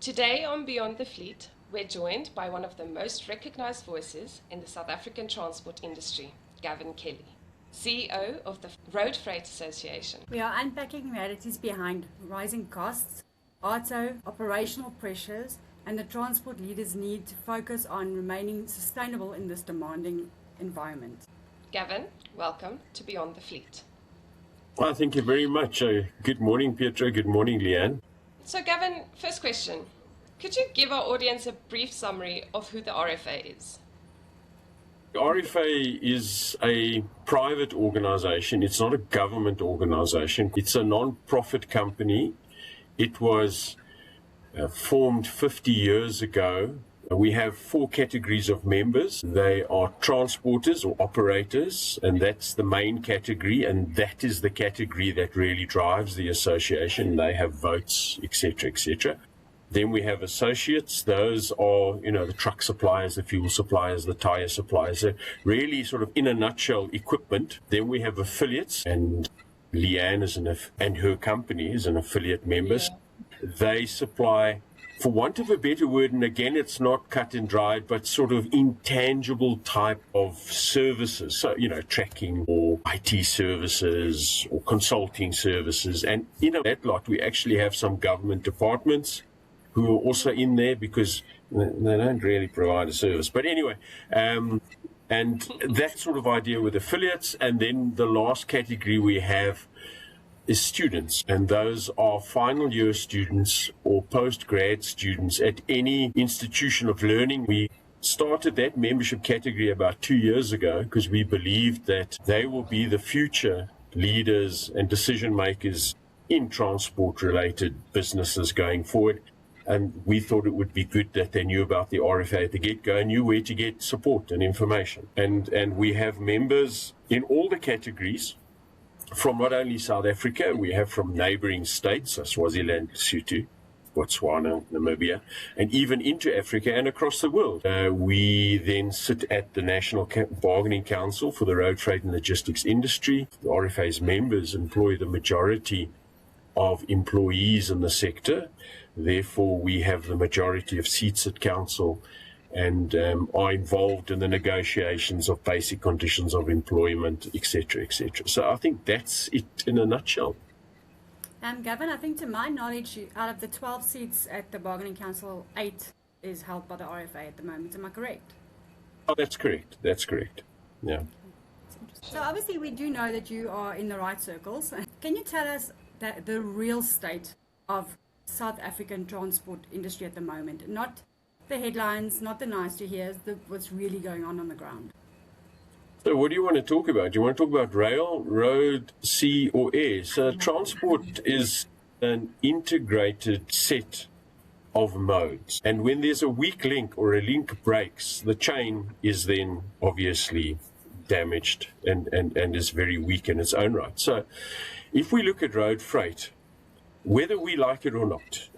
Today on Beyond the Fleet, we're joined by one of the most recognized voices in the South African transport industry, Gavin Kelly, CEO of the Road Freight Association. We are unpacking realities behind rising costs, AARTO, operational pressures, and the transport leaders' need to focus on remaining sustainable in this demanding environment. Gavin, welcome to Beyond the Fleet. Well, thank you very much. Good morning, Pietro. Good morning, Leanne. So Gavin, first question. Could you give our audience a brief summary of who the RFA is? The RFA is a private organization. It's not a government organization. It's a non-profit company. It was formed 50 years ago. We have 4 categories of members. They are transporters or operators, and that's the main category, and that is the category that really drives the association. They have votes, etc., etc. Then we have associates. Those are, the truck suppliers, the fuel suppliers, the tire suppliers. So really sort of in a nutshell, equipment. Then we have affiliates, and Leanne and her company is an affiliate member. Yeah. They supply, for want of a better word, and again, it's not cut and dried, but sort of intangible type of services. So, tracking or IT services or consulting services. And that lot, we actually have some government departments who are also in there because they don't really provide a service. But anyway, and that sort of idea with affiliates. And then the last category we have is students, and those are final year students or post-grad students at any institution of learning. We started that membership category about 2 years ago because we believed that they will be the future leaders and decision makers in transport-related businesses going forward. And we thought it would be good that they knew about the RFA at the get-go and knew where to get support and information. And we have members in all the categories, from not only South Africa, we have from neighboring states, Swaziland, Lesotho, Botswana, Namibia, and even into Africa and across the world. We then sit at the National Bargaining Council for the road freight and logistics industry. The RFA's members employ the majority of employees in the sector. Therefore, we have the majority of seats at council and are involved in the negotiations of basic conditions of employment, etc., etc. So I think that's it in a nutshell. Gavin, I think to my knowledge, out of the 12 seats at the Bargaining Council, 8 is held by the RFA at the moment. Am I correct? Oh, that's correct. That's correct. Yeah. So obviously we do know that you are in the right circles. Can you tell us the real state of South African transport industry at the moment? Not the headlines, not the nice to hear, what's really going on the ground. So what do you want to talk about? Do you want to talk about rail, road, sea, or air? So transport is an integrated set of modes. And when there's a weak link or a link breaks, the chain is then obviously damaged and is very weak in its own right. So if we look at road freight, whether we like it or not,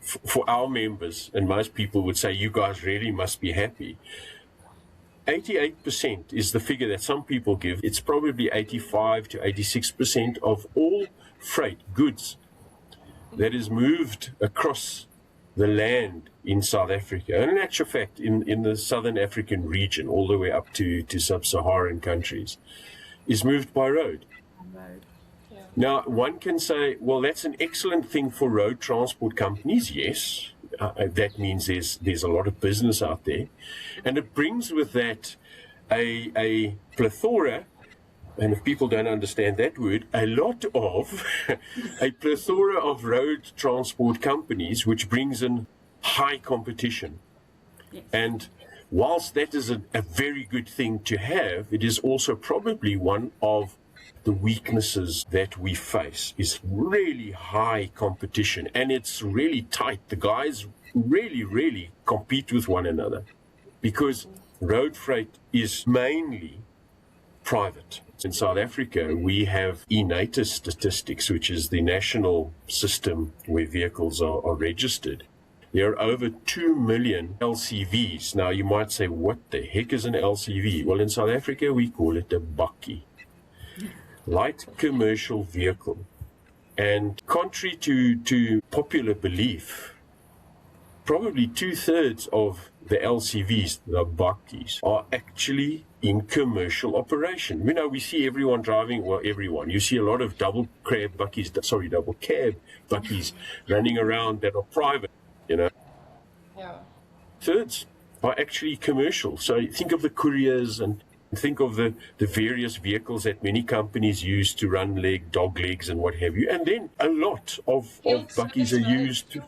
for our members, and most people would say, you guys really must be happy, 88% is the figure that some people give. It's probably 85 to 86% of all freight goods that is moved across the land in South Africa, and in actual fact, in the Southern African region, all the way up to sub-Saharan countries, is moved by road. Now, one can say, well, that's an excellent thing for road transport companies. Yes, that means there's a lot of business out there. And it brings with that a plethora, and if people don't understand that word, a plethora of road transport companies, which brings in high competition. Yes. And whilst that is a very good thing to have, it is also probably one of the weaknesses that we face is really high competition, and it's really tight. The guys really, really compete with one another because road freight is mainly private. In South Africa, we have INATA statistics, which is the national system where vehicles are registered. There are over 2 million LCVs. Now, you might say, what the heck is an LCV? Well, in South Africa, we call it a bakkie. Light commercial vehicle. And contrary to popular belief, probably 2/3 of the LCVs, the bakkies, are actually in commercial operation. You know, we see everyone driving, well, everyone. You see a lot of double cab bakkies running around that are private, you know. Yeah. Thirds are actually commercial. So think of the couriers and think of the various vehicles that many companies use to run dog legs and what have you. And then a lot of bakkies are used to...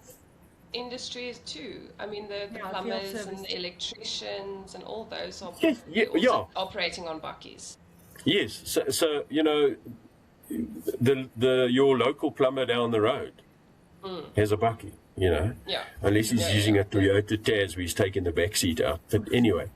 Industries too. I mean, the plumbers and the electricians and all those are also operating on bakkies. Yes. So you know, your local plumber down the road has a bakkie, you know. Yeah. Unless he's using a Toyota Taz where he's taking the back seat out. But anyway.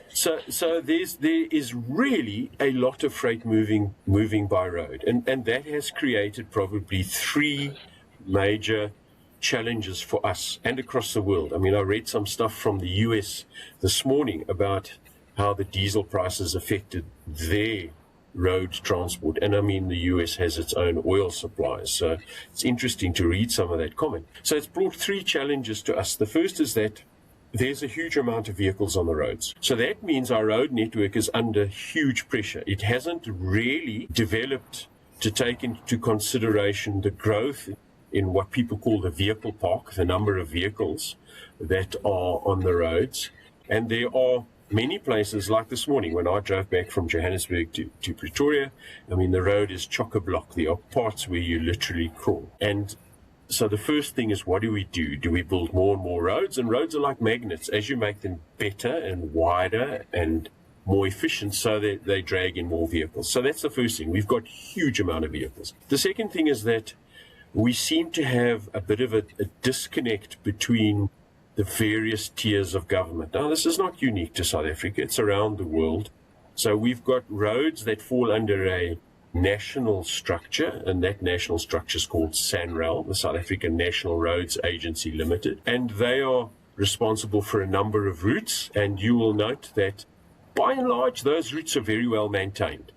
So there is really a lot of freight moving by road. And that has created probably 3 major challenges for us and across the world. I mean, I read some stuff from the US this morning about how the diesel prices affected their road transport. And I mean, the US has its own oil supplies. So it's interesting to read some of that comment. So it's brought 3 challenges to us. The first is that there's a huge amount of vehicles on the roads. So that means our road network is under huge pressure. It hasn't really developed to take into consideration the growth in what people call the vehicle park, the number of vehicles that are on the roads. And there are many places, like this morning when I drove back from Johannesburg to Pretoria, I mean, the road is chock-a-block. There are parts where you literally crawl. And so the first thing is, what do we do? Do we build more and more roads? And roads are like magnets. As you make them better and wider and more efficient, so they drag in more vehicles. So that's the first thing. We've got a huge amount of vehicles. The second thing is that we seem to have a bit of a disconnect between the various tiers of government. Now, this is not unique to South Africa. It's around the world. So we've got roads that fall under a national structure, and that national structure is called SANRAL, the South African National Roads Agency Limited. And they are responsible for a number of routes. And you will note that, by and large, those routes are very well maintained.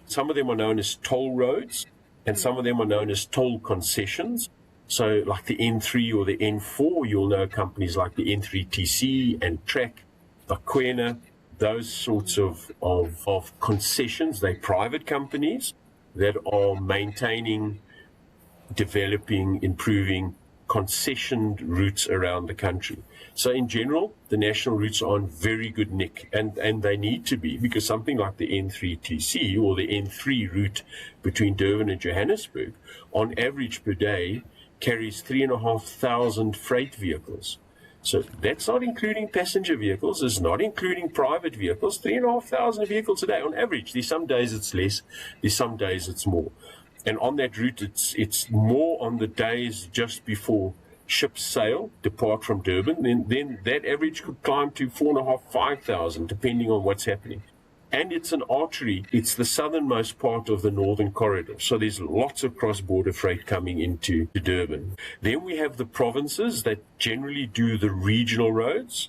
Some of them are known as toll roads, and some of them are known as toll concessions. So like the N3 or the N4, you'll know companies like the N3TC and Track, Bakwena, those sorts of concessions. They're private companies that are maintaining, developing, improving concessioned routes around the country. So in general, the national routes are on very good nick, and they need to be, because something like the N3TC or the N3 route between Durban and Johannesburg, on average per day, carries 3,500 freight vehicles. So that's not including passenger vehicles, it's not including private vehicles, 3,500 vehicles a day on average. There's some days it's less, there's some days it's more. And on that route, it's more on the days just before ships sail, depart from Durban, then that average could climb to 4,500, 5,000, depending on what's happening. And it's an artery. It's the southernmost part of the northern corridor. So there's lots of cross-border freight coming into Durban. Then we have the provinces that generally do the regional roads.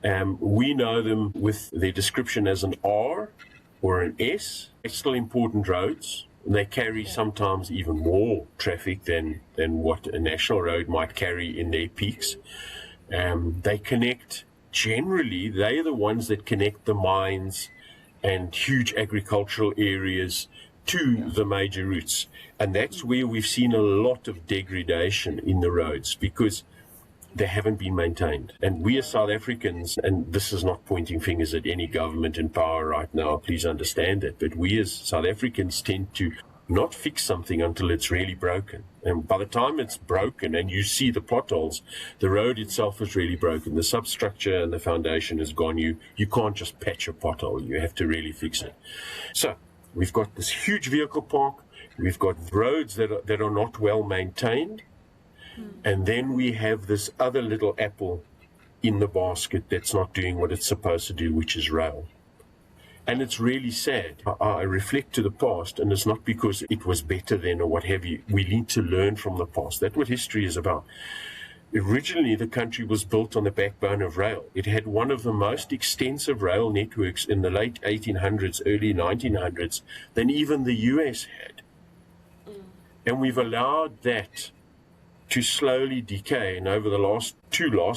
We know them with their description as an R or an S. They're still important roads. They carry sometimes even more traffic than what a national road might carry in their peaks. They connect, generally, they're the ones that connect the mines and huge agricultural areas to the major routes. And that's where we've seen a lot of degradation in the roads, because they haven't been maintained. And we as South Africans, and this is not pointing fingers at any government in power right now, please understand that, but we as South Africans tend to not fix something until it's really broken. And by the time it's broken and you see the potholes, the road itself is really broken. The substructure and the foundation is gone. You can't just patch a pothole. You have to really fix it. So we've got this huge vehicle park. We've got roads that are not well maintained. And then we have this other little apple in the basket that's not doing what it's supposed to do, which is rail. And it's really sad. I reflect to the past, and it's not because it was better then or what have you. We need to learn from the past. That's what history is about. Originally, the country was built on the backbone of rail. It had one of the most extensive rail networks in the late 1800s, early 1900s, than even the US had. And we've allowed that to slowly decay, and over the last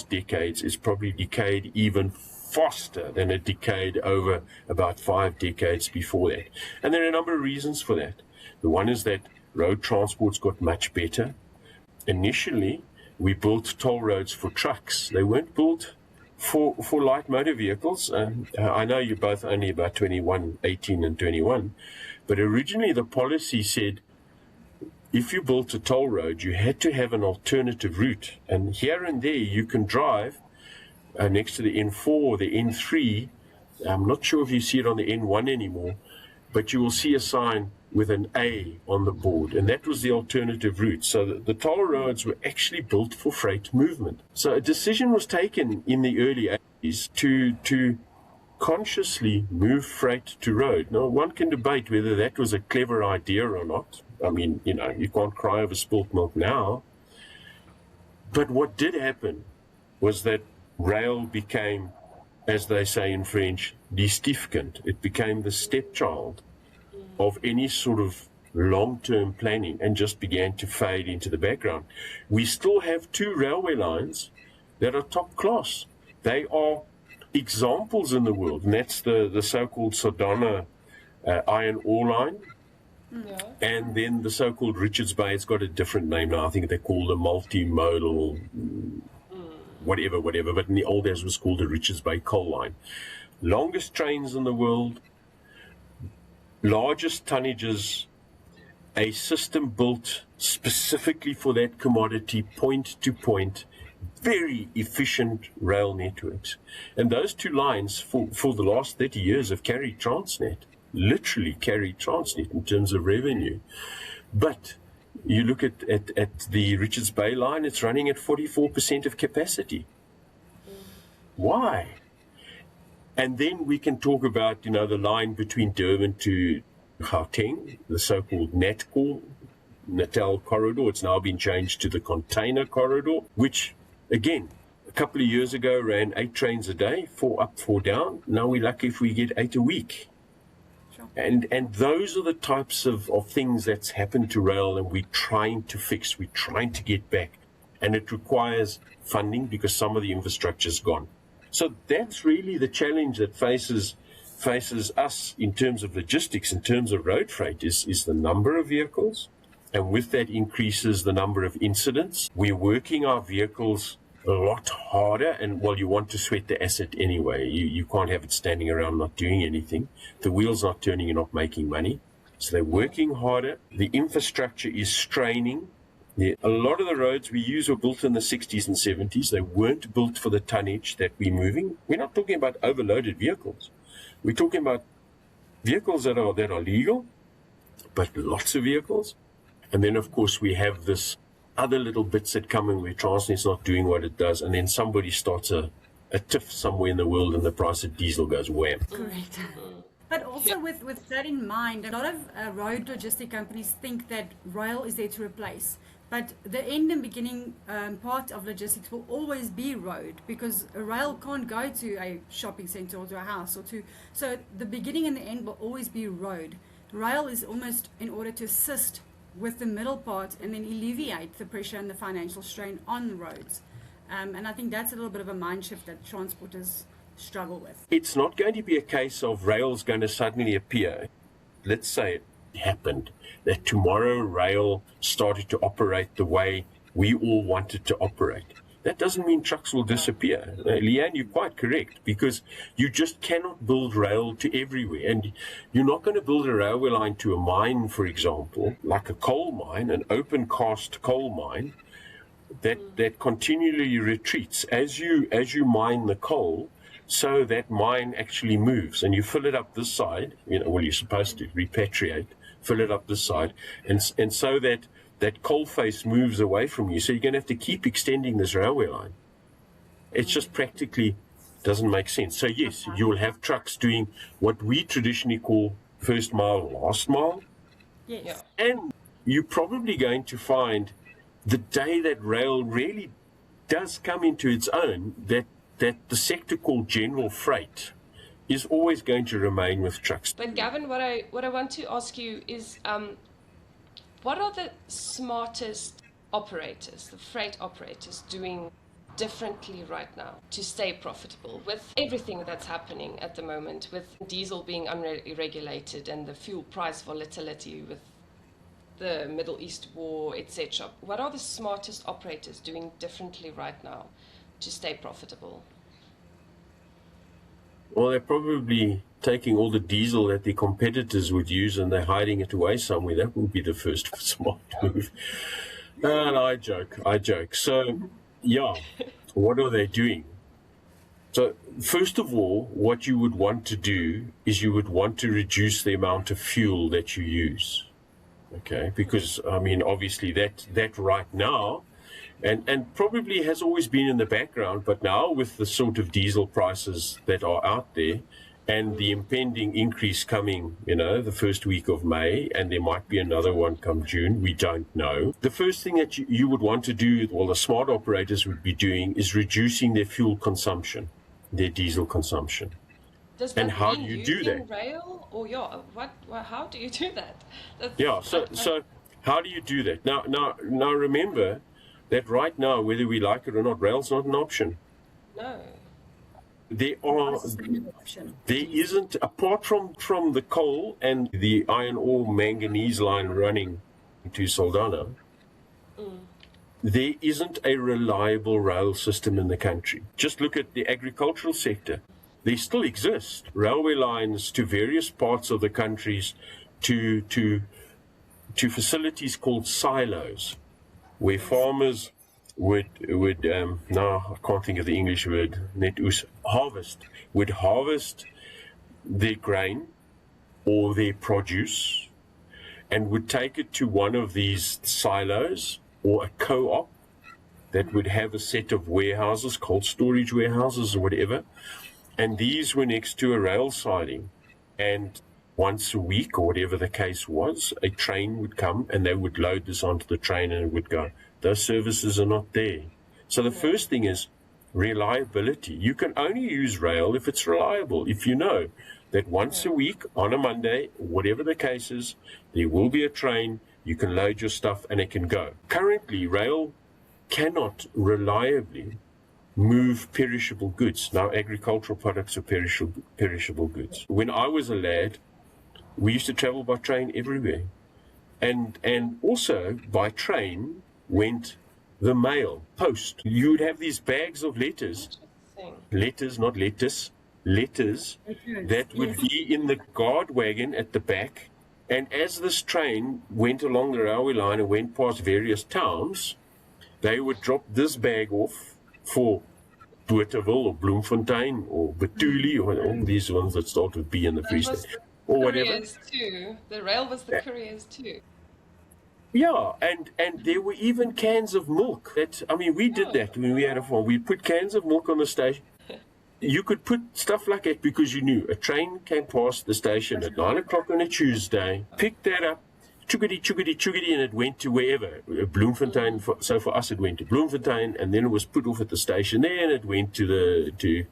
decades, it's probably decayed even faster than it decayed over about 5 decades before that. And there are a number of reasons for that. The one is that road transport's got much better. Initially, we built toll roads for trucks. They weren't built for light motor vehicles. I know you're both only about 21, 18 and 21, but originally the policy said if you built a toll road, you had to have an alternative route. And here and there you can drive next to the N4 or the N3. I'm not sure if you see it on the N1 anymore, but you will see a sign with an A on the board, and that was the alternative route. So the toll roads were actually built for freight movement. So a decision was taken in the early 80s to consciously move freight to road. Now, one can debate whether that was a clever idea or not. I mean, you can't cry over spilt milk now. But what did happen was that rail became, as they say in French, destificant. It became the stepchild of any sort of long-term planning and just began to fade into the background. We still have 2 railway lines that are top class. They are examples in the world, and that's the so-called Sodana iron ore line, and then the so-called Richards Bay. It's got a different name now. I think they call the multimodal whatever, but in the old days it was called the Richards Bay coal line. Longest trains in the world, largest tonnages, a system built specifically for that commodity, point to point, very efficient rail networks. And those 2 lines for the last 30 years have carried Transnet, literally carried Transnet in terms of revenue. But you look at the Richards Bay line, it's running at 44% of capacity. Why? And then we can talk about, the line between Durban to Gauteng, the so-called Natal corridor. It's now been changed to the container corridor, which, again, a couple of years ago ran 8 trains a day, 4 up, 4 down. Now we're lucky if we get 8 a week. Sure. And those are the types of things that's happened to rail, and we're trying to fix, we're trying to get back. And it requires funding because some of the infrastructure's gone. So that's really the challenge that faces us in terms of logistics, in terms of road freight, is the number of vehicles. And with that increases the number of incidents. We're working our vehicles a lot harder, and you want to sweat the asset anyway. You can't have it standing around not doing anything. The wheel's not turning, you're not making money. So they're working harder. The infrastructure is straining. A lot of the roads we use were built in the 60s and 70s. They weren't built for the tonnage that we're moving. We're not talking about overloaded vehicles. We're talking about vehicles that are legal, but lots of vehicles. And then, of course, we have this other little bits that come in where Transnet's not doing what it does, and then somebody starts a tiff somewhere in the world and the price of diesel goes wham. Correct. But also with that in mind, a lot of road logistic companies think that rail is there to replace. But the end and beginning part of logistics will always be road, because a rail can't go to a shopping center or to a house so the beginning and the end will always be road. Rail is almost in order to assist with the middle part and then alleviate the pressure and the financial strain on roads. And I think that's a little bit of a mind shift that transporters struggle with. It's not going to be a case of rail's going to suddenly appear. Let's say it happened that tomorrow rail started to operate the way we all wanted to operate. That doesn't mean trucks will disappear. Leanne, you're quite correct, because you just cannot build rail to everywhere. And you're not going to build a railway line to a mine, for example, like a coal mine, an open cast coal mine, that continually retreats. As you mine the coal, so that mine actually moves, and you fill it up this side, you're supposed to repatriate, fill it up this side, and so that coal face moves away from you. So you're going to have to keep extending this railway line. It's just practically doesn't make sense. So yes, you will have trucks doing what we traditionally call first mile, last mile. Yes. And you're probably going to find the day that rail really does come into its own, that the sector called general freight is always going to remain with trucks. But Gavin, what I want to ask you is, what are the smartest operators, the freight operators, doing differently right now to stay profitable with everything that's happening at the moment, with diesel being unregulated and the fuel price volatility with the Middle East war, etc.? What are the smartest operators doing differently right now to stay profitable? Well, they're probably taking all the diesel that the competitors would use and they're hiding it away somewhere. That would be the first smart move. And I joke. So, yeah, what are they doing? So, first of all, what you would want to do is you would want to reduce the amount of fuel that you use. Okay, because, I mean, obviously that right now, and probably has always been in the background, but now with the sort of diesel prices that are out there and the impending increase coming, the first week of May, and there might be another one come June, we don't know. The first thing that you would want to do, well, the smart operators would be doing, is reducing their fuel consumption, their diesel consumption. Does that and how mean do you do that? Rail or how do you do that? So how do you do that? Now remember that right now, whether we like it or not, rail's not an option. No. There isn't, apart from the coal and the iron ore manganese line running to Saldanha, there isn't a reliable rail system in the country. Just look at the agricultural sector. They still exist. Railway lines to various parts of the countries, to facilities called silos, where farmers would now I can't think of the English word, would harvest their grain or their produce and would take it to one of these silos or a co-op that would have a set of warehouses, cold storage warehouses or whatever, and these were next to a rail siding, and once a week or whatever the case was, a train would come and they would load this onto the train and it would go. Those services are not there. So the first thing is reliability. You can only use rail if it's reliable. If you know that once a week on a Monday, whatever the case is, there will be a train, you can load your stuff and it can go. Currently, rail cannot reliably move perishable goods. Now, agricultural products are perishable goods. When I was a lad, we used to travel by train everywhere. And also by train went the mail, post. You would have these bags of letters, not lettuce, letters that would be in the guard wagon at the back. And as this train went along the railway line and went past various towns, they would drop this bag off for Bothaville or Bloemfontein or Batuli or all these ones that start with B in the Free State or whatever. Too. The rail was the couriers too. Yeah, and there were even cans of milk. We did that when we had a farm. We put cans of milk on the station. You could put stuff like that because you knew a train came past the station at 9 o'clock on a Tuesday, picked that up, chuggity, and it went to wherever. Bloemfontein, so for us it went to Bloemfontein, and then it was put off at the station there, and it went to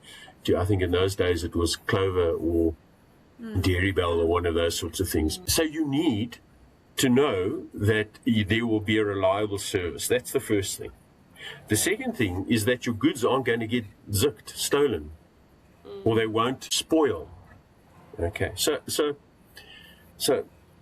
I think in those days it was Clover or Dairy Bell or one of those sorts of things. So you need to know that there will be a reliable service. That's the first thing. The second thing is that your goods aren't going to get zicked, stolen, or they won't spoil. Okay, so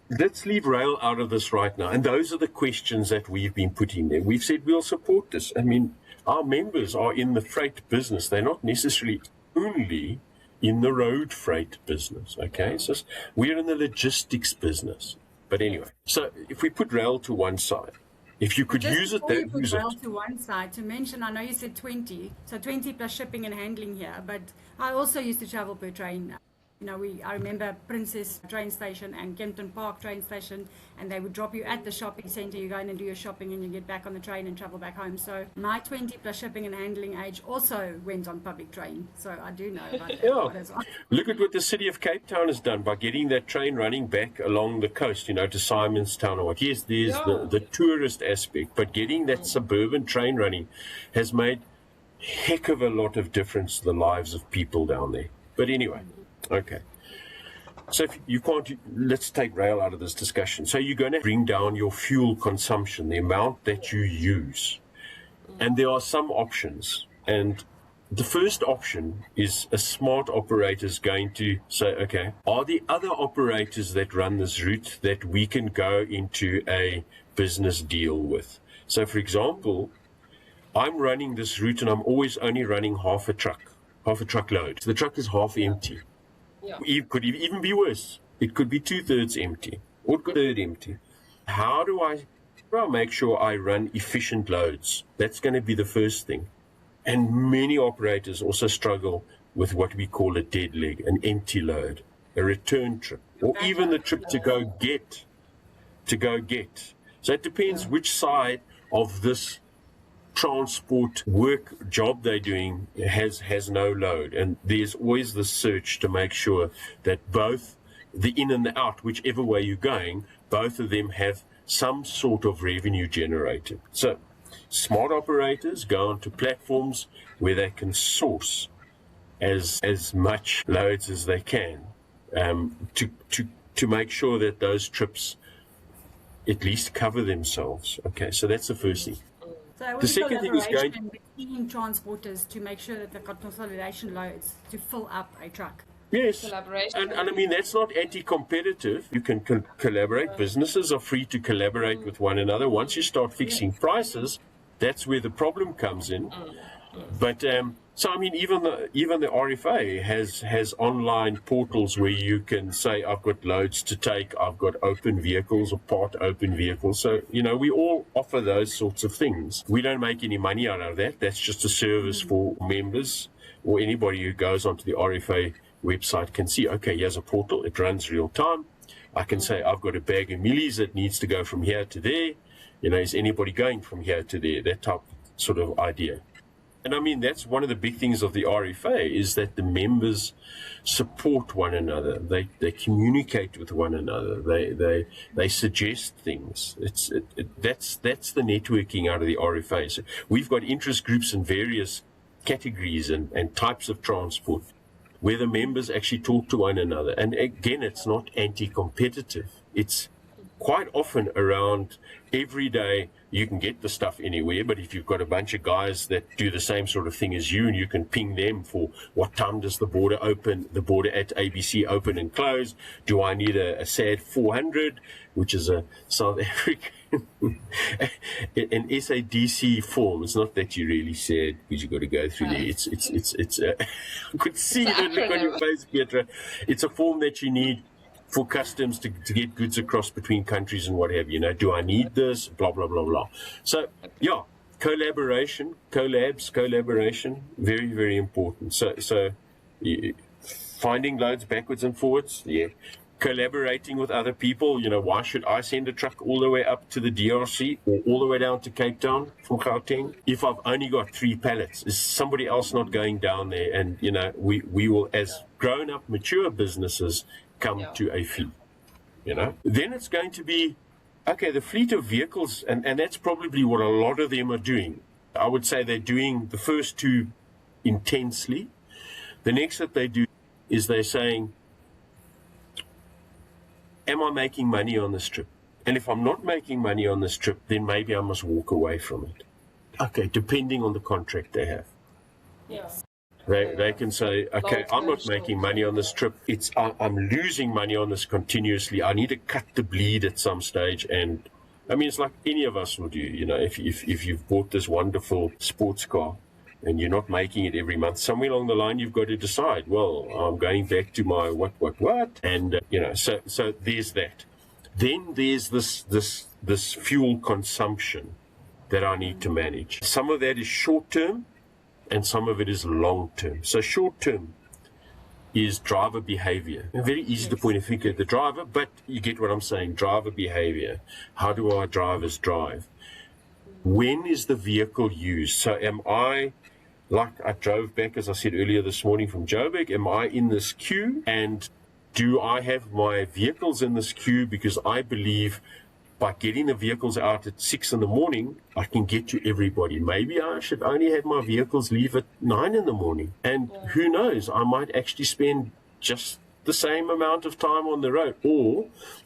let's leave rail out of this right now. And those are the questions that we've been putting there. We've said we'll support this. I mean, our members are in the freight business. They're not necessarily only in the road freight business. Okay, so we're in the logistics business. But anyway, so if we put rail to one side, if you could use it, then use it. Rail to one side, to mention, I know you said 20, so 20 plus shipping and handling here, but I also used to travel per train. I remember Princess train station and Kempton Park train station, and they would drop you at the shopping center. You go in and do your shopping and you get back on the train and travel back home. So my 20 plus shipping and handling age also went on public train. So I do know about that as well. Look at what the city of Cape Town has done by getting that train running back along the coast, to Simonstown or what. Yes, there's the tourist aspect, but getting that suburban train running has made a heck of a lot of difference to the lives of people down there. But anyway. Okay. So if you can't, let's take rail out of this discussion. So you're going to bring down your fuel consumption, the amount that you use. And there are some options. And the first option is a smart operator is going to say, okay, are there other operators that run this route that we can go into a business deal with? So, for example, I'm running this route and I'm always only running half a truckload. So the truck is half empty. Yeah. It could even be worse. It could be 2/3 empty or 1/3 empty. How do I make sure I run efficient loads? That's going to be the first thing. And many operators also struggle with what we call a dead leg, an empty load, a return trip, or even the trip to go get. So it depends which side of this transport work job they're doing has no load. And there's always the search to make sure that both the in and the out, whichever way you're going, both of them have some sort of revenue generated. So smart operators go onto platforms where they can source as much loads as they can to make sure that those trips at least cover themselves. Okay, so that's the first thing. So The second thing is collaboration between transporters to make sure that they've got consolidation loads to fill up a truck. Yes, Collaboration. and I mean, that's not anti-competitive. You can collaborate. Businesses are free to collaborate with one another. Once you start fixing prices, that's where the problem comes in. But so I mean, even the RFA has online portals where you can say, I've got loads to take, I've got open vehicles or part open vehicles. So we all offer those sorts of things. We don't make any money out of that. That's just a service for members, or anybody who goes onto the RFA website can see, okay, here's a portal, it runs real time. I can say, I've got a bag of millies that needs to go from here to there. Is anybody going from here to there? That type sort of idea. And I mean, that's one of the big things of the RFA is that the members support one another. They communicate with one another. They suggest things. That's the networking out of the RFA. So we've got interest groups in various categories and types of transport where the members actually talk to one another. And again, it's not anti-competitive. It's quite often around every day. You can get the stuff anywhere, but if you've got a bunch of guys that do the same sort of thing as you, and you can ping them for what time does the border at ABC open and close? Do I need a SAD 400, which is a South African, an SADC form? It's not that you really said, because you've got to go through there. It's I could see the look on your face, Petra. It's a form that you need for customs to get goods across between countries and what have you. Do I need this? Blah, blah, blah, blah. So, yeah, collaboration, very, very important. So finding loads backwards and forwards, yeah. Collaborating with other people, why should I send a truck all the way up to the DRC or all the way down to Cape Town from Gauteng if I've only got 3 pallets? Is somebody else not going down there? And, we will, as grown-up, mature businesses, come to a fee, Then it's going to be, okay, the fleet of vehicles, and that's probably what a lot of them are doing. I would say they're doing the first 2 intensely. The next that they do is they're saying, am I making money on this trip? And if I'm not making money on this trip, then maybe I must walk away from it. Okay, depending on the contract they have. Yes. They can say, okay, I'm not making money on this trip. I'm losing money on this continuously. I need to cut the bleed at some stage. And I mean, it's like any of us will do. If you've bought this wonderful sports car and you're not making it every month, somewhere along the line you've got to decide, well, I'm going back to my what, and so there's that. Then there's this fuel consumption that I need to manage. Some of that is short term, and some of it is long-term. So short-term is driver behavior. Very easy to point a finger at the driver, but you get what I'm saying, driver behavior. How do our drivers drive? When is the vehicle used? So am I, like I drove back, as I said earlier this morning from Joburg, am I in this queue? And do I have my vehicles in this queue because I believe by getting the vehicles out at 6 in the morning, I can get to everybody. Maybe I should only have my vehicles leave at 9 in the morning. And who knows, I might actually spend just the same amount of time on the road, or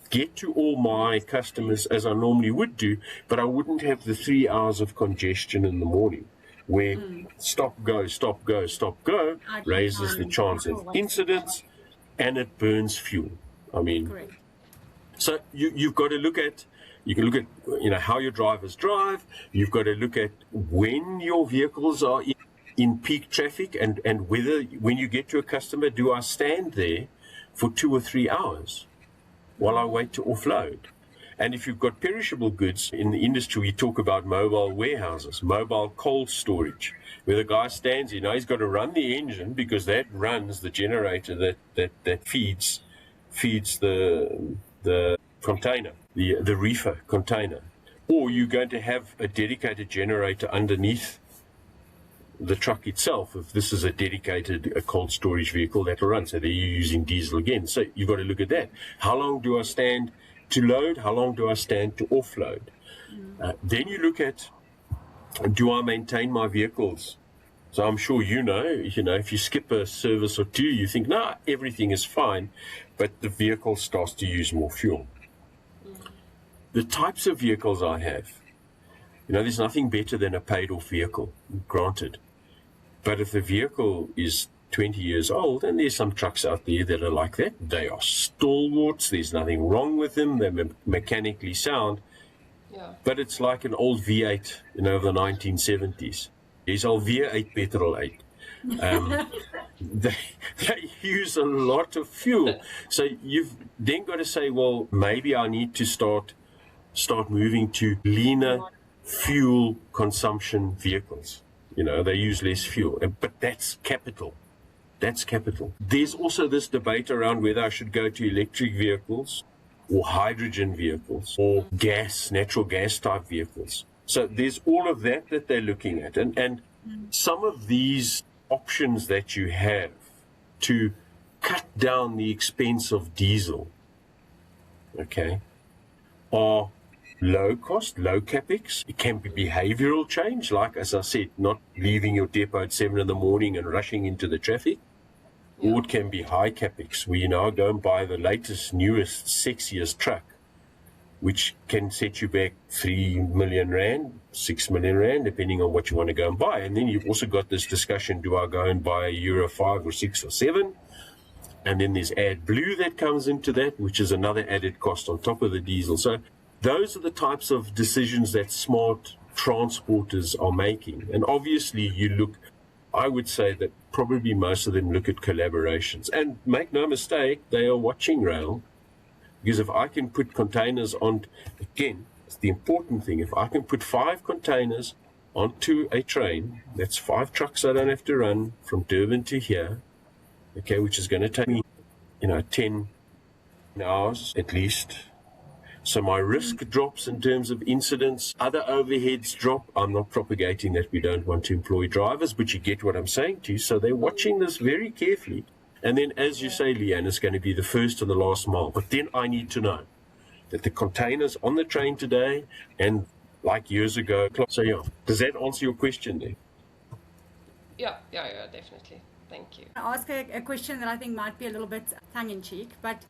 get to all my customers as I normally would do, but I wouldn't have the 3 hours of congestion in the morning where stop, go, stop, go, stop, go raises the chance of incidents and it burns fuel. I mean, Correct. so you've got to look at, you can look at, how your drivers drive. You've got to look at when your vehicles are in peak traffic and whether when you get to a customer, do I stand there for 2 or 3 hours while I wait to offload? And if you've got perishable goods in the industry, we talk about mobile warehouses, mobile cold storage, where the guy stands, he's got to run the engine because that runs the generator that feeds the container, the reefer container. Or you're going to have a dedicated generator underneath the truck itself, if this is a cold storage vehicle that will run. So there you're using diesel again. So you've got to look at that. How long do I stand to load? How long do I stand to offload? Then you look at, do I maintain my vehicles? So I'm sure if you skip a service or two, you think, everything is fine, but the vehicle starts to use more fuel. The types of vehicles I have, there's nothing better than a paid-off vehicle, granted. But if the vehicle is 20 years old, and there's some trucks out there that are like that, they are stalwarts, there's nothing wrong with them, they're mechanically sound, but it's like an old V8, of the 1970s. These old V8 petrol 8. They use a lot of fuel. So you've then got to say, well, maybe I need to start moving to leaner fuel consumption vehicles. They use less fuel, but that's capital. That's capital. There's also this debate around whether I should go to electric vehicles or hydrogen vehicles or natural gas type vehicles. So there's all of that they're looking at. And some of these options that you have to cut down the expense of diesel, are low cost, low capex. It can be behavioral change, like, as I said, not leaving your depot at 7 in the morning and rushing into the traffic. Or it can be high capex, where you now go and buy the latest, newest, sexiest truck, which can set you back 3 million rand, 6 million rand, depending on what you want to go and buy. And then you've also got this discussion, do I go and buy a Euro 5 or 6 or 7? And then there's AdBlue that comes into that, which is another added cost on top of the diesel. So those are the types of decisions that smart transporters are making. And obviously I would say that probably most of them look at collaborations. And make no mistake, they are watching rail. Because if I can put containers on, again, it's the important thing, if I can put 5 containers onto a train, that's 5 trucks I don't have to run from Durban to here, which is going to take me, 10 hours at least. So my risk drops in terms of incidents. Other overheads drop. I'm not propagating that we don't want to employ drivers, but you get what I'm saying to you. So they're watching this very carefully. And then, as you say, Leanne, it's going to be the first and the last mile. But then I need to know that the containers on the train today and like years ago. So, does that answer your question there? Yeah, definitely. Thank you. I'll ask a question that I think might be a little bit tongue-in-cheek, but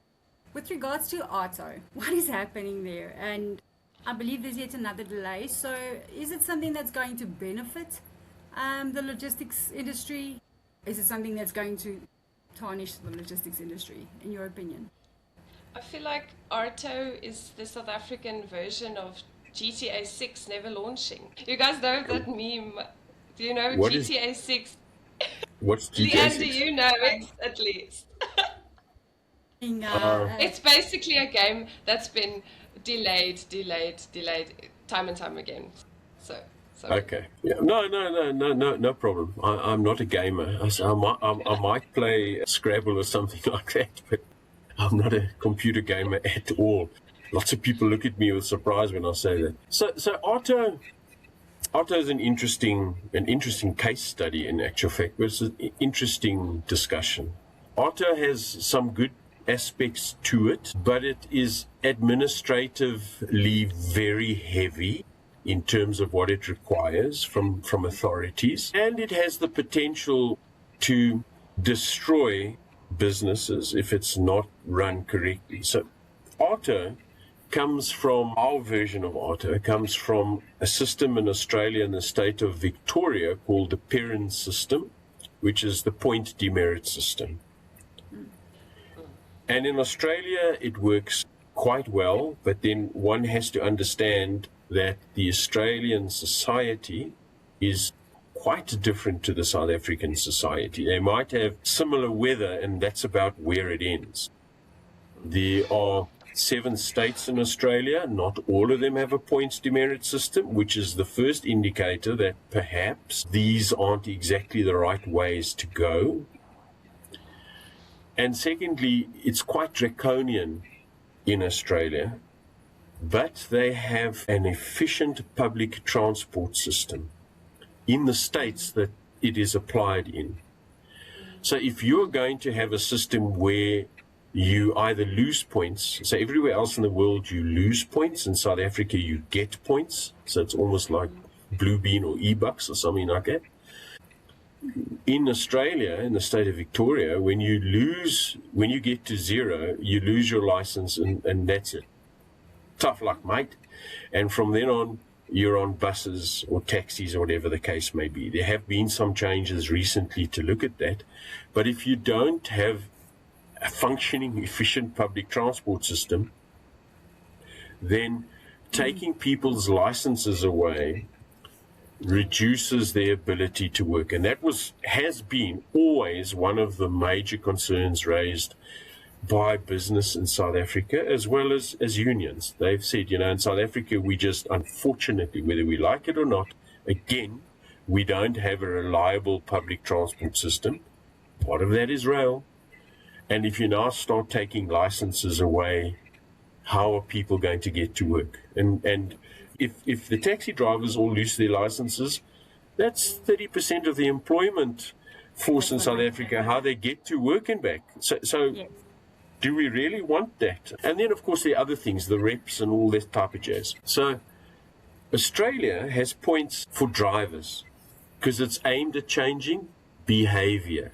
with regards to AARTO, what is happening there? And I believe there's yet another delay. So is it something that's going to benefit the logistics industry? Is it something that's going to tarnish the logistics industry, in your opinion? I feel like AARTO is the South African version of GTA 6 never launching. You guys know that meme? Do you know what GTA 6? What's GTA 6? Leanne, do you know it at least? It's basically a game that's been delayed time and time again. So okay, yeah, no problem. I'm not a gamer. I might play Scrabble or something like that, but I'm not a computer gamer at all. Lots of people look at me with surprise when I say that. So AARTO is an interesting case study in actual fact, but it's an interesting discussion. AARTO has some good aspects to it, but it is administratively very heavy in terms of what it requires from authorities, and it has the potential to destroy businesses if it's not run correctly. So AARTO comes from, our version of AARTO comes from a system in Australia in the state of Victoria called the parent system, which is the point demerit system. And in Australia, it works quite well, but then one has to understand that the Australian society is quite different to the South African society. They might have similar weather, and that's about where it ends. There are 7 states in Australia. Not all of them have a points demerit system, which is the first indicator that perhaps these aren't exactly the right ways to go. And secondly, it's quite draconian in Australia, but they have an efficient public transport system in the states that it is applied in. So if you're going to have a system where you either lose points, so everywhere else in the world you lose points, in South Africa you get points, so it's almost like Blue Bean or E-Bucks or something like that. In Australia, in the state of Victoria, when you get to 0, you lose your license and that's it. Tough luck, mate. And from then on, you're on buses or taxis or whatever the case may be. There have been some changes recently to look at that. But if you don't have a functioning, efficient public transport system, then taking people's licenses away reduces their ability to work. And that has been always one of the major concerns raised by business in South Africa, as well as unions. They've said, in South Africa, we just, unfortunately, whether we like it or not, again, we don't have a reliable public transport system. Part of that is rail. And if you now start taking licenses away, how are people going to get to work? And if the taxi drivers all lose their licenses, that's 30% of the employment force in South Africa, how they get to work and back. So yes. Do we really want that? And then, of course, there are other things, the reps and all that type of jazz. So Australia has points for drivers because it's aimed at changing behavior.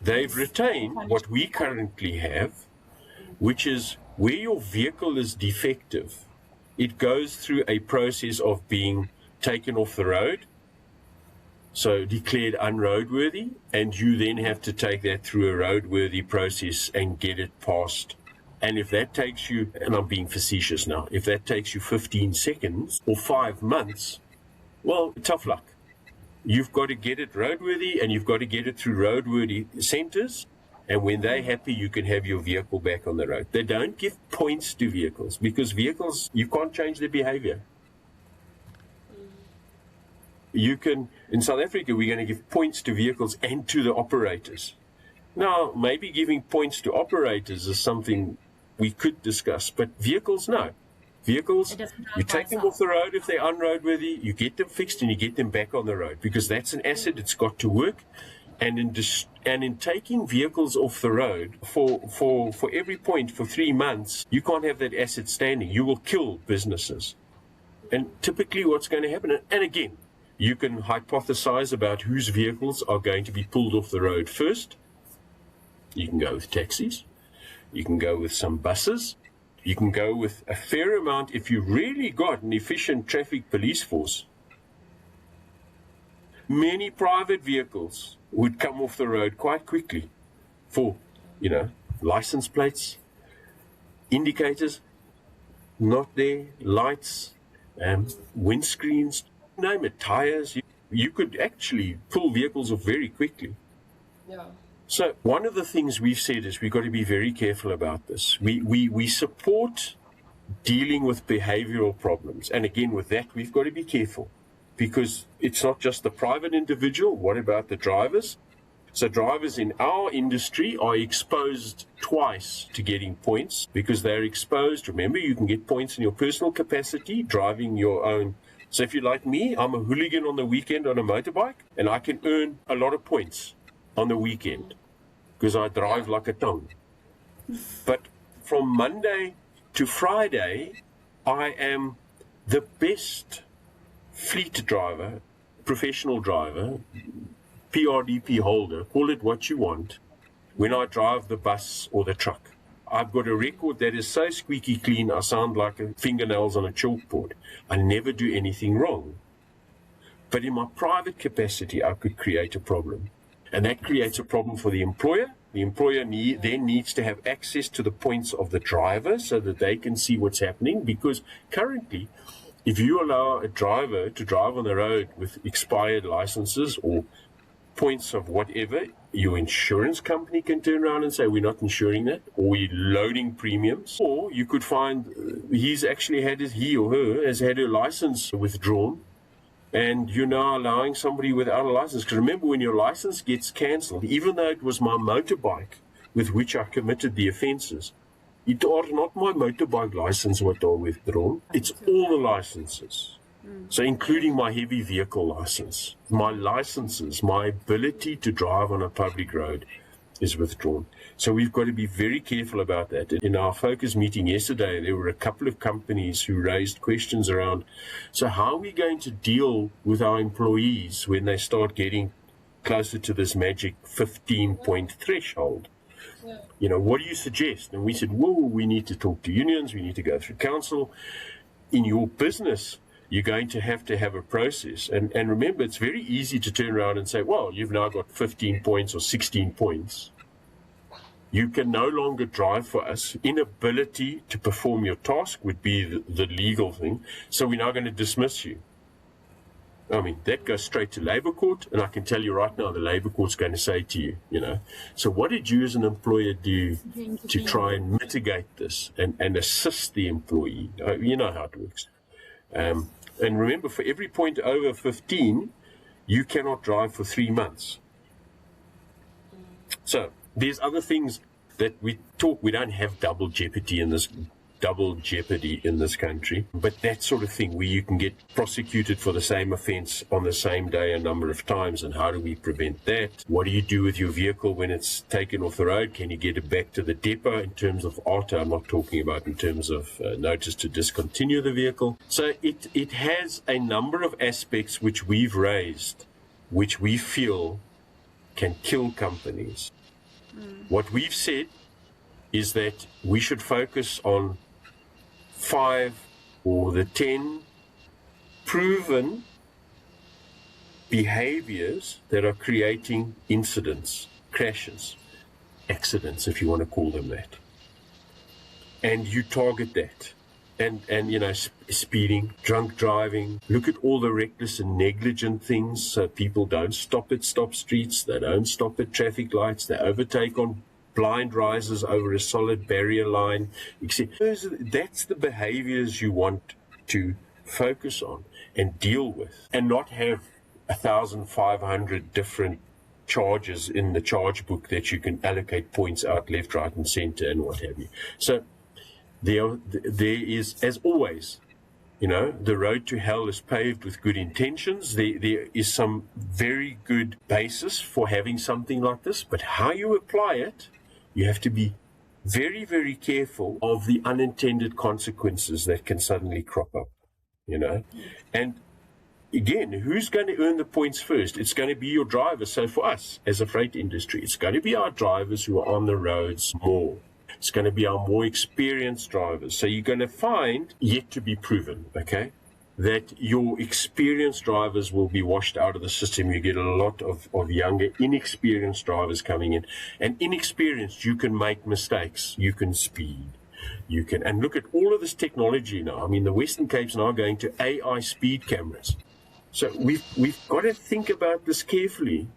They've retained what we currently have, which is where your vehicle is defective, it goes through a process of being taken off the road, so declared unroadworthy, and you then have to take that through a roadworthy process and get it passed. And if that takes you, and I'm being facetious now, if that takes you 15 seconds or 5 months, well, tough luck. You've got to get it roadworthy, and you've got to get it through roadworthy centers. And when they're happy, you can have your vehicle back on the road. They don't give points to vehicles because vehicles, you can't change their behavior. You can, in South Africa, we're going to give points to vehicles and to the operators. Now, maybe giving points to operators is something we could discuss, but vehicles, no. Vehicles, you take them off the road if they're unroadworthy, you get them fixed and you get them back on the road because that's an asset, it's got to work. And in taking vehicles off the road for every point for 3 months, you can't have that asset standing. You will kill businesses. And typically what's going to happen, and again, you can hypothesize about whose vehicles are going to be pulled off the road first. You can go with taxis. You can go with some buses. You can go with a fair amount if you really got an efficient traffic police force. Many private vehicles would come off the road quite quickly for, license plates, indicators, not there, lights, windscreens, name it, tires. You could actually pull vehicles off very quickly. Yeah. So one of the things we've said is we've got to be very careful about this. We support dealing with behavioral problems. And again, with that, we've got to be careful because it's not just the private individual. What about the drivers? So drivers in our industry are exposed twice to getting points because they're exposed. Remember, you can get points in your personal capacity, driving your own. So if you're like me, I'm a hooligan on the weekend on a motorbike, and I can earn a lot of points on the weekend because I drive like a tongue. But from Monday to Friday, I am the best fleet driver, professional driver, PRDP holder, call it what you want, when I drive the bus or the truck. I've got a record that is so squeaky clean, I sound like fingernails on a chalkboard. I never do anything wrong. But in my private capacity, I could create a problem. And that creates a problem for the employer. The employer then needs to have access to the points of the driver so that they can see what's happening. Because currently, if you allow a driver to drive on the road with expired licenses or points of whatever, your insurance company can turn around and say, we're not insuring that, or we're loading premiums. Or you could find he or her has had her license withdrawn, and you're now allowing somebody without a license. Because remember, when your license gets cancelled, even though it was my motorbike with which I committed the offences, it are not my motorbike license what are withdrawn. It's all the licenses. So including my heavy vehicle license, my licenses, my ability to drive on a public road is withdrawn. So we've got to be very careful about that. In our focus meeting yesterday, there were a couple of companies who raised questions around, so how are we going to deal with our employees when they start getting closer to this magic 15-point threshold? What do you suggest? And we said, we need to talk to unions, we need to go through council. In your business, you're going to have a process. And remember, it's very easy to turn around and say, well, you've now got 15 points or 16 points. You can no longer drive for us. Inability to perform your task would be the legal thing. So we're now going to dismiss you. I mean, that goes straight to Labour Court, and I can tell you right now, the Labour Court's going to say to you, so what did you as an employer do to try and mitigate this and assist the employee? You know how it works. And remember, for every point over 15, you cannot drive for 3 months. So there's other things that we don't have double jeopardy in this country, but that sort of thing where you can get prosecuted for the same offence on the same day a number of times, and how do we prevent that? What do you do with your vehicle when it's taken off the road? Can you get it back to the depot? In terms of AARTO, I'm not talking about in terms of notice to discontinue the vehicle. So it has a number of aspects which we've raised, which we feel can kill companies. What we've said is that we should focus on 5 or the 10 proven behaviors that are creating incidents, crashes, accidents, if you want to call them that. And you target that. And speeding, drunk driving, look at all the reckless and negligent things. So people don't stop at stop streets, they don't stop at traffic lights, they overtake on blind risers over a solid barrier line, etc. That's the behaviors you want to focus on and deal with, and not have 1,500 different charges in the charge book that you can allocate points out left, right, and center, and what have you. So there is, as always, the road to hell is paved with good intentions. There is some very good basis for having something like this, but how you apply it, you have to be very, very careful of the unintended consequences that can suddenly crop up, And again, who's going to earn the points first? It's going to be your drivers. So for us, as a freight industry, it's going to be our drivers who are on the roads more. It's going to be our more experienced drivers. So you're going to find, yet to be proven, okay, that your experienced drivers will be washed out of the system. You get a lot of younger, inexperienced drivers coming in. And inexperienced, you can make mistakes. You can speed. And look at all of this technology now. I mean, the Western Cape's now going to AI speed cameras. So we've got to think about this carefully.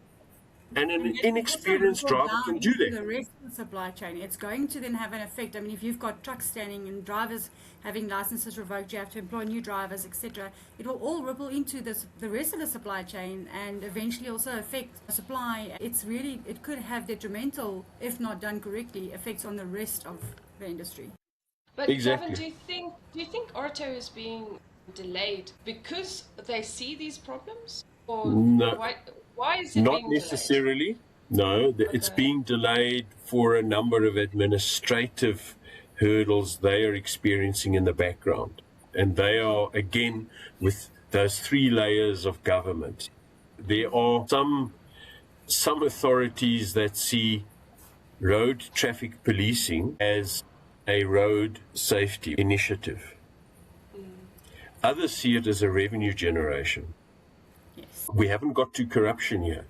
And an inexperienced driver can do that. The rest of the supply chain, it's going to then have an effect. I mean, if you've got trucks standing and drivers having licenses revoked, you have to employ new drivers, etc. It will all ripple into the rest of the supply chain and eventually also affect supply. It could have detrimental, if not done correctly, effects on the rest of the industry. But exactly. Gavin, do you think AARTO is being delayed because they see these problems, or no? Why is it not being necessarily? Delayed? No, it's being delayed for a number of administrative hurdles they are experiencing in the background, and they are again with those 3 layers of government. There are some authorities that see road traffic policing as a road safety initiative. Others see it as a revenue generation. Yes. We haven't got to corruption yet,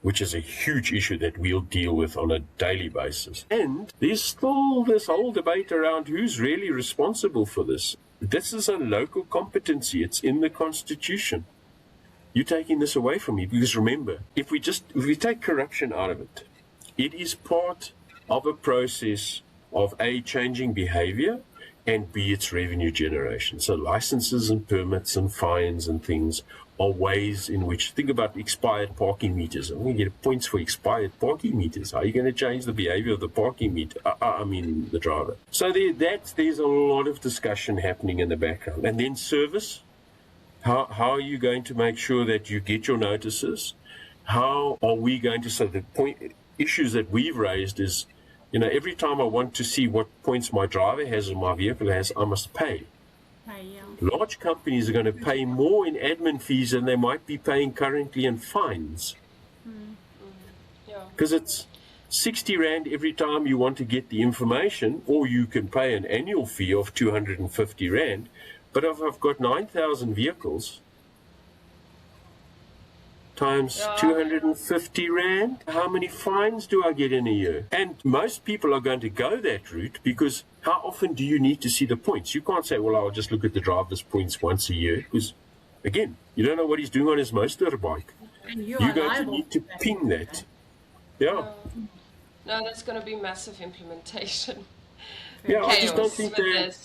which is a huge issue that we'll deal with on a daily basis. And there's still this whole debate around who's really responsible for this. This is a local competency. It's in the Constitution. You're taking this away from me because remember, if we take corruption out of it, it is part of a process of A, changing behavior, and B, it's revenue generation. So licenses and permits and fines and things are ways in which, think about expired parking meters. I'm going to get points for expired parking meters. How are you going to change the behavior of the parking meter? The driver. So there's a lot of discussion happening in the background. And then service. How are you going to make sure that you get your notices? How are we going to, so the issues that we've raised is, every time I want to see what points my driver has or my vehicle has, I must pay. Large companies are going to pay more in admin fees than they might be paying currently in fines. Because it's 60 Rand every time you want to get the information, or you can pay an annual fee of 250 Rand. But if I've got 9,000 vehicles times 250 Rand, how many fines do I get in a year? And most people are going to go that route because how often do you need to see the points? You can't say, well, I'll just look at the driver's points once a year because, again, you don't know what he's doing on his motorbike. And you're going to need to ping that. Yeah. No, that's going to be massive implementation. Yeah, I just don't think that...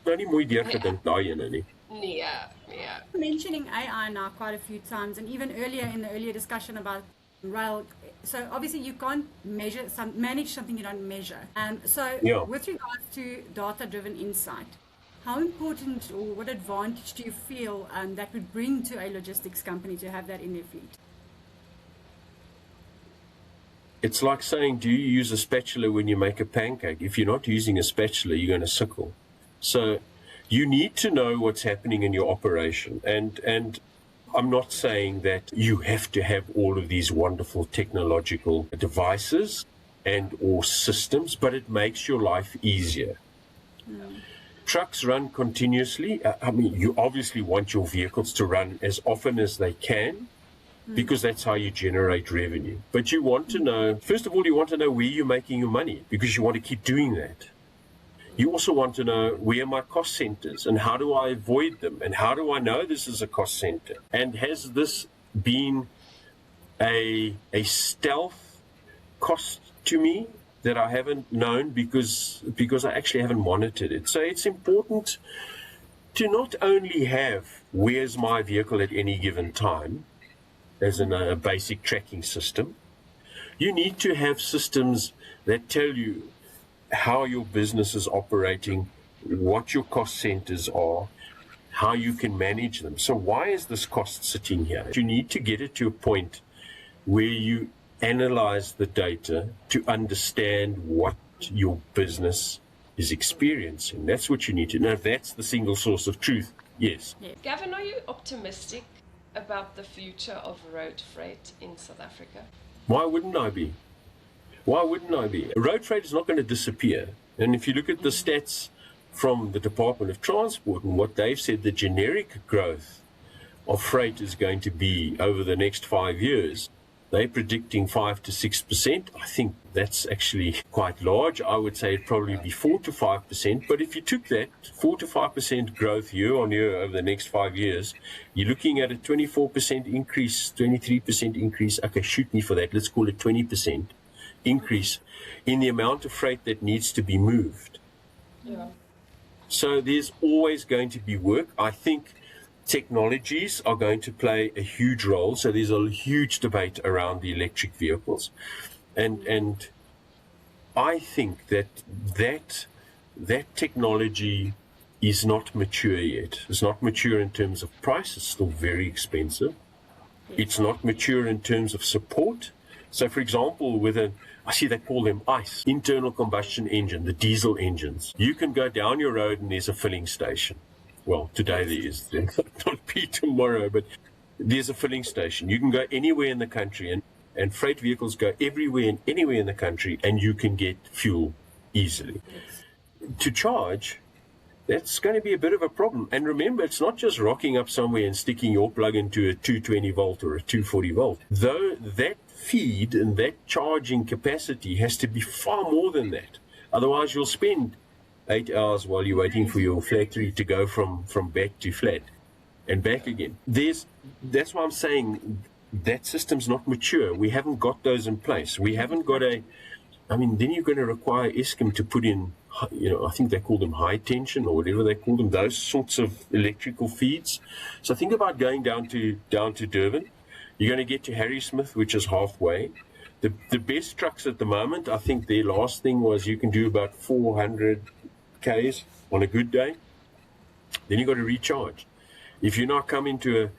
Nou nie mooi deurgedink daai ene nie. Yeah. Mentioning AI now quite a few times, and even earlier in the earlier discussion about rail. So obviously you can't manage something you don't measure. With regards to data-driven insight, how important or what advantage do you feel that would bring to a logistics company to have that in their fleet? It's like saying, do you use a spatula when you make a pancake? If you're not using a spatula, you're going to sickle. So you need to know what's happening in your operation. And I'm not saying that you have to have all of these wonderful technological devices and or systems, but it makes your life easier. Trucks run continuously. You obviously want your vehicles to run as often as they can because that's how you generate revenue. But you want to know, first of all, you want to know where you're making your money because you want to keep doing that. You also want to know where are my cost centers and how do I avoid them and how do I know this is a cost center? And has this been a stealth cost to me that I haven't known because I actually haven't monitored it? So it's important to not only have where's my vehicle at any given time as in a basic tracking system. You need to have systems that tell you how your business is operating, what your cost centers are, how you can manage them. So why is this cost sitting here? You need to get it to a point where you analyze the data to understand what your business is experiencing. That's what you need to know. If that's the single source of truth, yes. Gavin, are you optimistic about the future of road freight in South Africa? Why wouldn't I be? Road freight is not going to disappear. And if you look at the stats from the Department of Transport and what they've said, the generic growth of freight is going to be over the next 5 years, they're predicting 5 to 6%. I think that's actually quite large. I would say it'd probably be 4 to 5%. But if you took that 4 to 5% growth year on year over the next 5 years, you're looking at a 24% increase, 23% increase. Okay, shoot me for that. Let's call it 20% increase in the amount of freight that needs to be moved. Yeah. So there's always going to be work. I think technologies are going to play a huge role. So there's a huge debate around the electric vehicles. And I think that technology is not mature yet. It's not mature in terms of price. It's still very expensive. It's not mature in terms of support. So, for example, I see they call them ICE, internal combustion engine, the diesel engines. You can go down your road and there's a filling station. Well, today there is. There might not be tomorrow, but there's a filling station. You can go anywhere in the country and freight vehicles go everywhere and anywhere in the country, and you can get fuel easily. To charge, that's going to be a bit of a problem. And remember, it's not just rocking up somewhere and sticking your plug into a 220 volt or a 240 volt. Though that feed and that charging capacity has to be far more than that. Otherwise, you'll spend 8 hours while you're waiting for your flat 3 to go from back to flat and back again. That's why I'm saying that system's not mature. We haven't got those in place. We haven't got then you're going to require Eskom to put in, I think they call them high tension or whatever they call them, those sorts of electrical feeds. So think about going down to Durban. You're going to get to Harrismith, which is halfway. The best trucks at the moment, I think their last thing was you can do about 400 Ks on a good day. Then you've got to recharge. If you now come into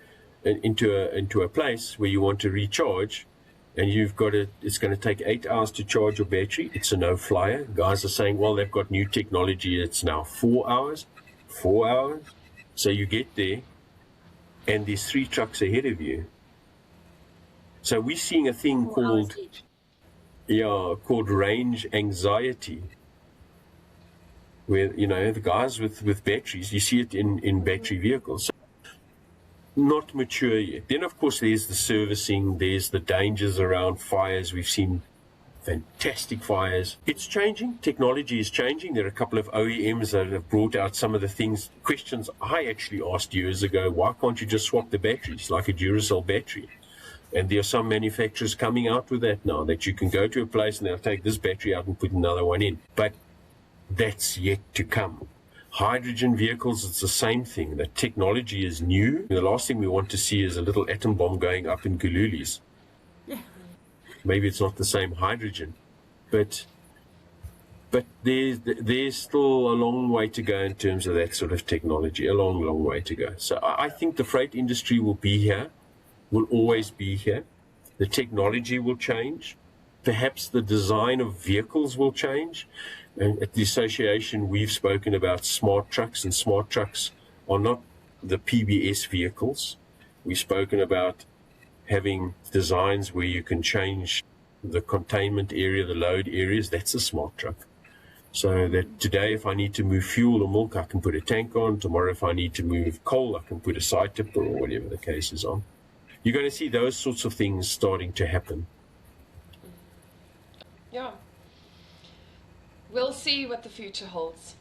a place where you want to recharge, and it's going to take 8 hours to charge your battery, it's a no-flyer. Guys are saying, well, they've got new technology, it's now 4 hours. 4 hours. So you get there, and there's 3 trucks ahead of you. So we're seeing a thing called range anxiety, where, the guys with batteries, you see it in battery vehicles. So not mature yet. Then, of course, there's the servicing, there's the dangers around fires. We've seen fantastic fires. It's changing. Technology is changing. There are a couple of OEMs that have brought out some of the questions I actually asked years ago. Why can't you just swap the batteries like a Duracell battery? And there are some manufacturers coming out with that now, that you can go to a place and they'll take this battery out and put another one in. But that's yet to come. Hydrogen vehicles, it's the same thing. The technology is new. The last thing we want to see is a little atom bomb going up in Gululis. Yeah. Maybe it's not the same hydrogen, but there's still a long way to go in terms of that sort of technology, a long, long way to go. So I think the freight industry will be here, will always be here. The technology will change. Perhaps the design of vehicles will change. And at the association, we've spoken about smart trucks, and smart trucks are not the PBS vehicles. We've spoken about having designs where you can change the containment area, the load areas. That's a smart truck. So that today, if I need to move fuel or milk, I can put a tank on. Tomorrow, if I need to move coal, I can put a side tipper or whatever the case is on. You're going to see those sorts of things starting to happen. Yeah. We'll see what the future holds.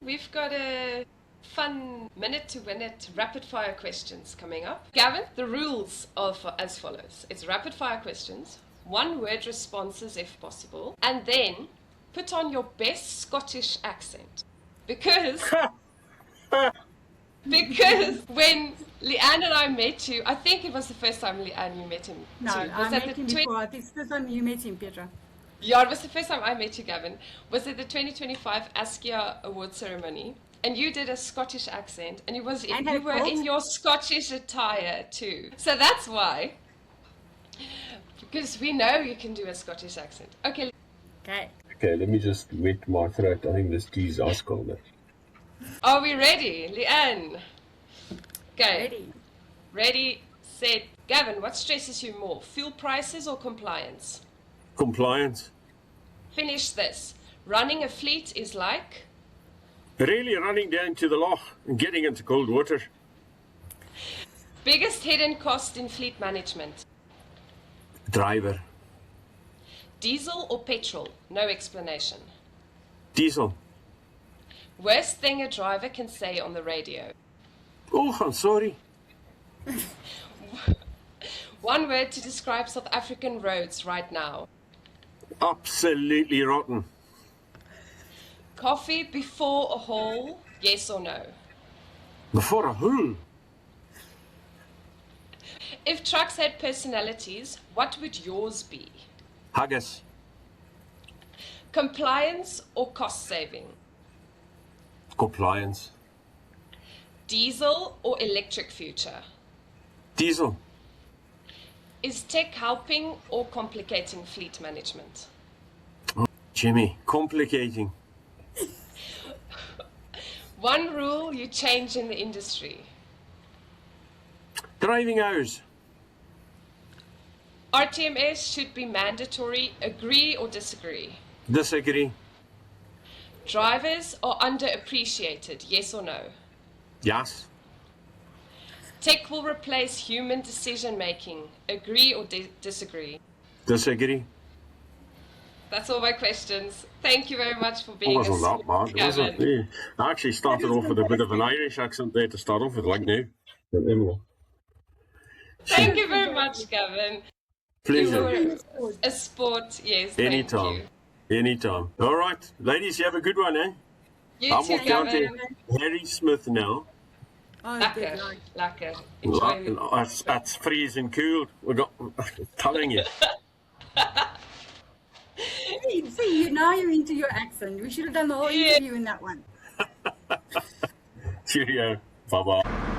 We've got a fun minute-to-minute rapid-fire questions coming up. Gavin, the rules are as follows. It's rapid-fire questions, one-word responses if possible, and then put on your best Scottish accent. Because when Leanne and I met you, I think it was the first time, Leanne, you met him. No, too. I met him before. I think it's the first time you met him, Petra. Yeah, it was the first time I met you, Gavin. Was at the 2025 Askia Award ceremony, and you did a Scottish accent, and you were in your Scottish attire too. So that's why, because we know you can do a Scottish accent. Okay. Okay, let me just wet my throat. I think this tea is ice cold. Are we ready, Leanne? Okay. Ready, set. Gavin, what stresses you more, fuel prices or compliance? Compliance. Finish this. Running a fleet is like? Really running down to the loch and getting into cold water. Biggest hidden cost in fleet management? Driver. Diesel or petrol? No explanation. Diesel. Worst thing a driver can say on the radio? Oh, I'm sorry. One word to describe South African roads right now? Absolutely rotten. Coffee before a haul, yes or no? Before a haul? If trucks had personalities, what would yours be? Haggis. Compliance or cost saving? Compliance. Diesel or electric future? Diesel. Is tech helping or complicating fleet management? Oh, Jimmy, complicating. One rule you change in the industry? Driving hours. RTMS should be mandatory. Agree or disagree? Disagree. Drivers are underappreciated. Yes or no? Yes. Tech will replace human decision making. Agree or disagree? Disagree. That's all my questions. Thank you very much for being Wasn't that bad, was it? Gavin. Yeah. I actually started off with a bit of an Irish accent there to start off with, like now. But there we go. Thank you very much, Gavin. Pleasure. You were a sport, yes. Anytime. Thank you. Anytime. All right. Ladies, you have a good one, eh? You I'm too, off down to Gavin. Harry Smith now. Oh, Lekker, good. lekker. Enjoy. It's freezing cold. I'm telling you. See, now you're into your accent. We should have done the whole interview in that one. Cheerio. Bye-bye.